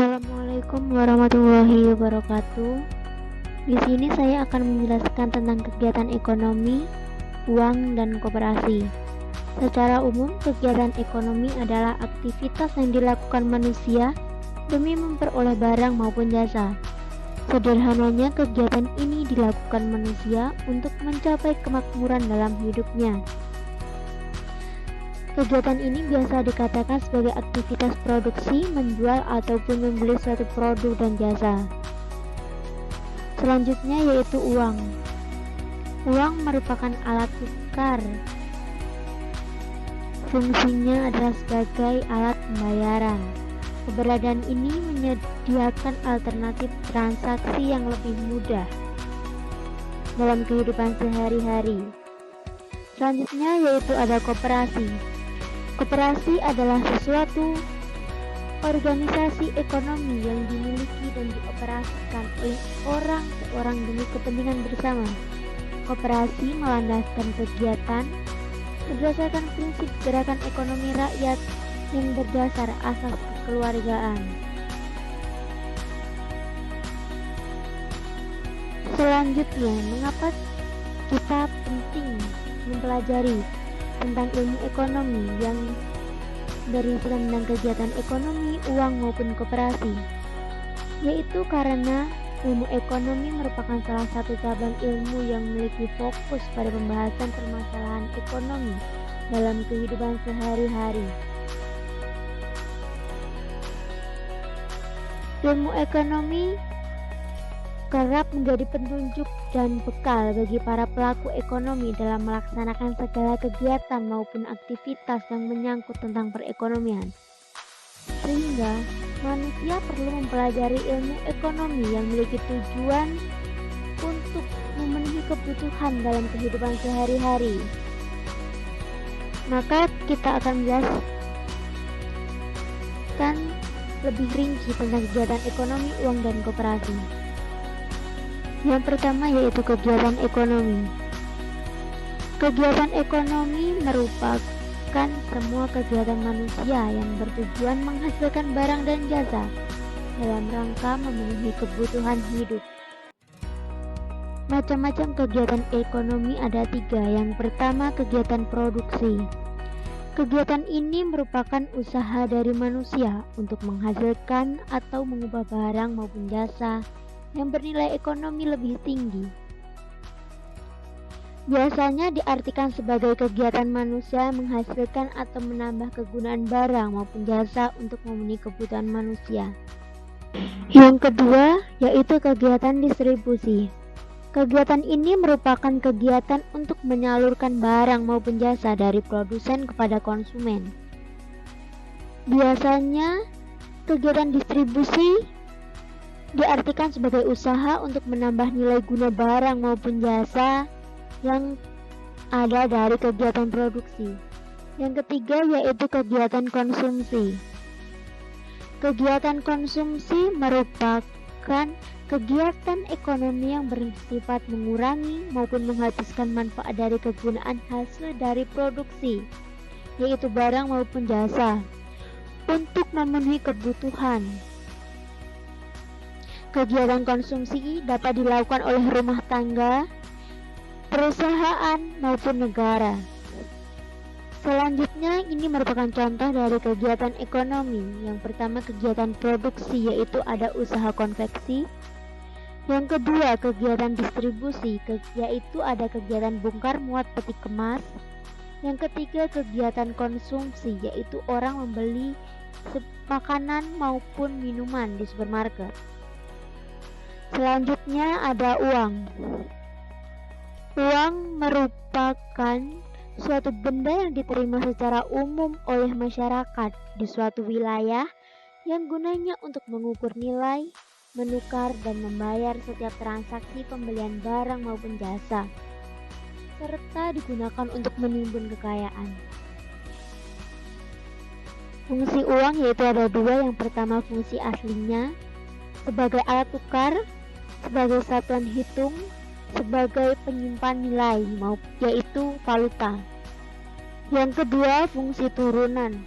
Assalamualaikum warahmatullahi wabarakatuh. Di sini saya akan menjelaskan tentang kegiatan ekonomi, uang, dan koperasi. Secara umum, kegiatan ekonomi adalah aktivitas yang dilakukan manusia demi memperoleh barang maupun jasa. Sederhananya, kegiatan ini dilakukan manusia untuk mencapai kemakmuran dalam hidupnya. Kegiatan ini biasa dikatakan sebagai aktivitas produksi, menjual, ataupun membeli suatu produk dan jasa. Selanjutnya yaitu uang. Uang merupakan alat tukar. Fungsinya adalah sebagai alat pembayaran. Keberadaan ini menyediakan alternatif transaksi yang lebih mudah dalam kehidupan sehari-hari. Selanjutnya yaitu ada koperasi. Koperasi adalah suatu organisasi ekonomi yang dimiliki dan dioperasikan oleh orang demi kepentingan bersama. Koperasi melandaskan kegiatan berdasarkan prinsip gerakan ekonomi rakyat yang berdasar asas kekeluargaan. Selanjutnya, mengapa kita penting mempelajari tentang ilmu ekonomi yang berisikan tentang kegiatan ekonomi, uang maupun koperasi? Yaitu karena ilmu ekonomi merupakan salah satu cabang ilmu yang memiliki fokus pada pembahasan permasalahan ekonomi dalam kehidupan sehari-hari. Ilmu ekonomi kerap menjadi petunjuk dan bekal bagi para pelaku ekonomi dalam melaksanakan segala kegiatan maupun aktivitas yang menyangkut tentang perekonomian. Sehingga manusia perlu mempelajari ilmu ekonomi yang memiliki tujuan untuk memenuhi kebutuhan dalam kehidupan sehari-hari. Maka kita akan menjelaskan lebih rinci tentang kegiatan ekonomi, uang, dan koperasi. Yang pertama yaitu kegiatan ekonomi. Kegiatan ekonomi merupakan semua kegiatan manusia yang bertujuan menghasilkan barang dan jasa dalam rangka memenuhi kebutuhan hidup. Macam-macam kegiatan ekonomi ada 3. Yang pertama, kegiatan produksi. Kegiatan ini merupakan usaha dari manusia untuk menghasilkan atau mengubah barang maupun jasa yang bernilai ekonomi lebih tinggi. Biasanya diartikan sebagai kegiatan manusia menghasilkan atau menambah kegunaan barang maupun jasa untuk memenuhi kebutuhan manusia. Yang kedua yaitu kegiatan distribusi. Kegiatan ini merupakan kegiatan untuk menyalurkan barang maupun jasa dari produsen kepada konsumen. Biasanya kegiatan distribusi diartikan sebagai usaha untuk menambah nilai guna barang maupun jasa yang ada dari kegiatan produksi. Yang ketiga yaitu kegiatan konsumsi. Kegiatan konsumsi merupakan kegiatan ekonomi yang bersifat mengurangi maupun menghabiskan manfaat dari kegunaan hasil dari produksi, yaitu barang maupun jasa, untuk memenuhi kebutuhan. Kegiatan konsumsi dapat dilakukan oleh rumah tangga, perusahaan, maupun negara. Selanjutnya, ini merupakan contoh dari kegiatan ekonomi. Yang pertama, kegiatan produksi, yaitu ada usaha konveksi. Yang kedua, kegiatan distribusi, yaitu ada kegiatan bongkar muat peti kemas. Yang ketiga, kegiatan konsumsi, yaitu orang membeli makanan maupun minuman di supermarket. Selanjutnya ada uang. Uang merupakan suatu benda yang diterima secara umum oleh masyarakat di suatu wilayah yang gunanya untuk mengukur nilai, menukar, dan membayar setiap transaksi pembelian barang maupun jasa, serta digunakan untuk menimbun kekayaan. Fungsi uang yaitu ada 2. Yang pertama, fungsi aslinya sebagai alat tukar, sebagai satuan hitung, sebagai penyimpan nilai, yaitu valuta. Yang kedua, fungsi turunan,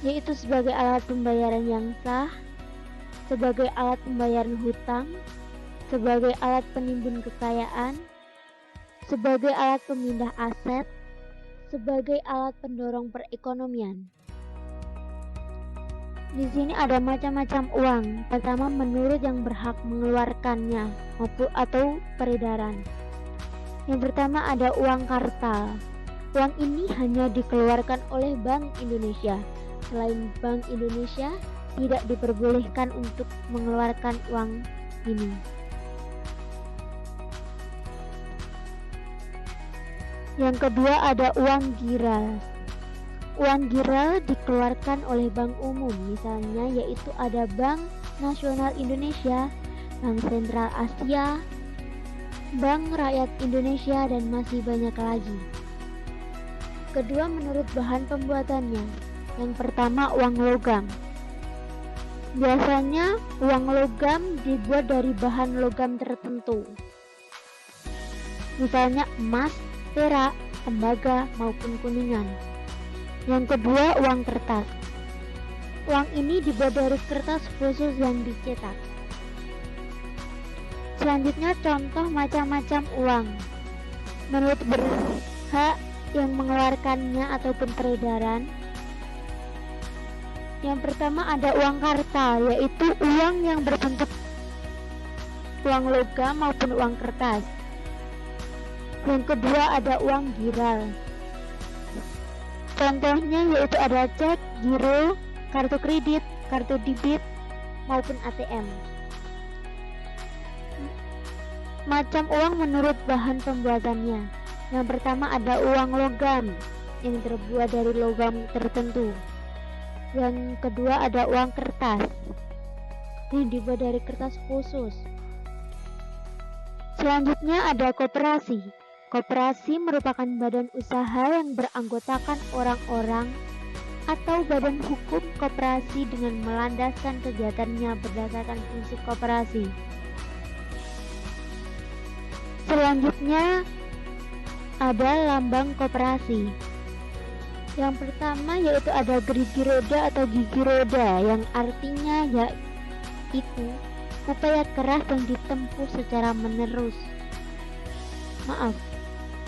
yaitu sebagai alat pembayaran yang sah, sebagai alat pembayaran hutang, sebagai alat penimbun kekayaan, sebagai alat pemindah aset, sebagai alat pendorong perekonomian. Di sini ada macam-macam uang. Pertama, menurut yang berhak mengeluarkannya atau peredaran. Yang pertama ada uang kartal. Uang ini hanya dikeluarkan oleh Bank Indonesia. Selain Bank Indonesia, tidak diperbolehkan untuk mengeluarkan uang ini. Yang kedua ada uang giral. Uang giral dikeluarkan oleh bank umum, misalnya yaitu ada Bank Nasional Indonesia, Bank Sentral Asia, Bank Rakyat Indonesia, dan masih banyak lagi. Kedua, menurut bahan pembuatannya. Yang pertama, uang logam. Biasanya uang logam dibuat dari bahan logam tertentu, misalnya emas, perak, tembaga, maupun kuningan. Yang kedua, uang kertas. Uang ini dibuat dari kertas khusus yang dicetak. Selanjutnya, contoh macam-macam uang. Menurut berhak yang mengeluarkannya ataupun peredaran. Yang pertama ada uang kartal, yaitu uang yang berbentuk uang logam maupun uang kertas. Yang kedua ada uang giral. Contohnya yaitu ada cek, giro, kartu kredit, kartu debit, maupun ATM. Macam uang menurut bahan pembuatannya. Yang pertama ada uang logam yang terbuat dari logam tertentu. Yang kedua ada uang kertas yang dibuat dari kertas khusus. Selanjutnya ada koperasi. Koperasi merupakan badan usaha yang beranggotakan orang-orang atau badan hukum koperasi dengan melandaskan kegiatannya berdasarkan prinsip koperasi. Selanjutnya ada lambang koperasi. Yang pertama yaitu ada gerigi roda atau gigi roda, yang artinya yaitu upaya keras yang ditempuh secara menerus.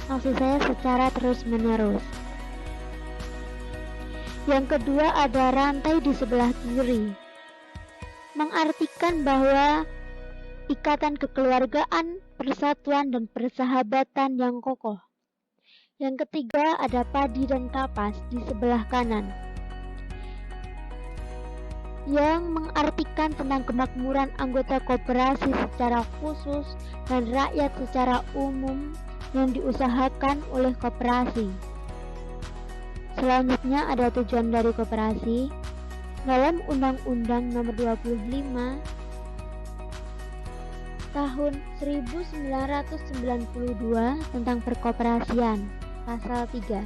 Maksud saya secara terus-menerus. Yang kedua ada rantai di sebelah kiri, mengartikan bahwa ikatan kekeluargaan, persatuan, dan persahabatan yang kokoh. Yang ketiga ada padi dan kapas di sebelah kanan, yang mengartikan tentang kemakmuran anggota koperasi secara khusus dan rakyat secara umum yang diusahakan oleh koperasi. Selanjutnya ada tujuan dari koperasi. Dalam Undang-Undang Nomor 25 Tahun 1992 tentang perkoperasian, pasal 3,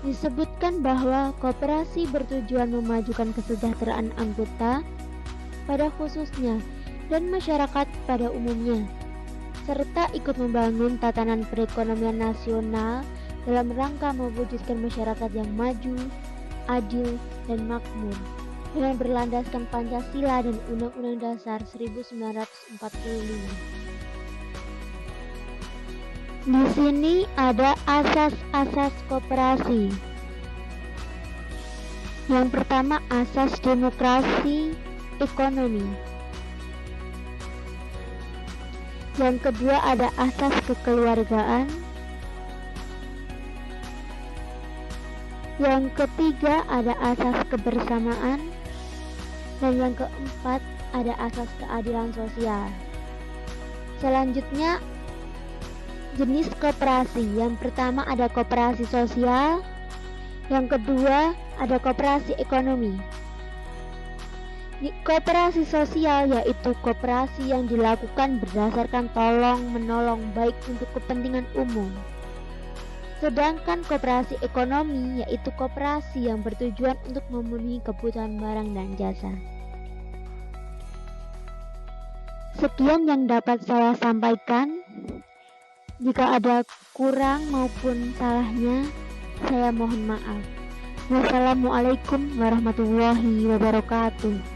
disebutkan bahwa koperasi bertujuan memajukan kesejahteraan anggota pada khususnya dan masyarakat pada umumnya, serta ikut membangun tatanan perekonomian nasional dalam rangka mewujudkan masyarakat yang maju, adil, dan makmur dengan berlandaskan Pancasila dan Undang-Undang Dasar 1945. Di sini ada asas-asas koperasi. Yang pertama, asas demokrasi ekonomi. Yang kedua ada asas kekeluargaan. Yang ketiga ada asas kebersamaan. Dan yang keempat ada asas keadilan sosial. Selanjutnya jenis koperasi. Yang pertama ada koperasi sosial. Yang kedua ada koperasi ekonomi. Koperasi sosial yaitu koperasi yang dilakukan berdasarkan tolong-menolong baik untuk kepentingan umum. Sedangkan koperasi ekonomi yaitu koperasi yang bertujuan untuk memenuhi kebutuhan barang dan jasa. Sekian yang dapat saya sampaikan. Jika ada kurang maupun salahnya, saya mohon maaf. Wassalamualaikum warahmatullahi wabarakatuh.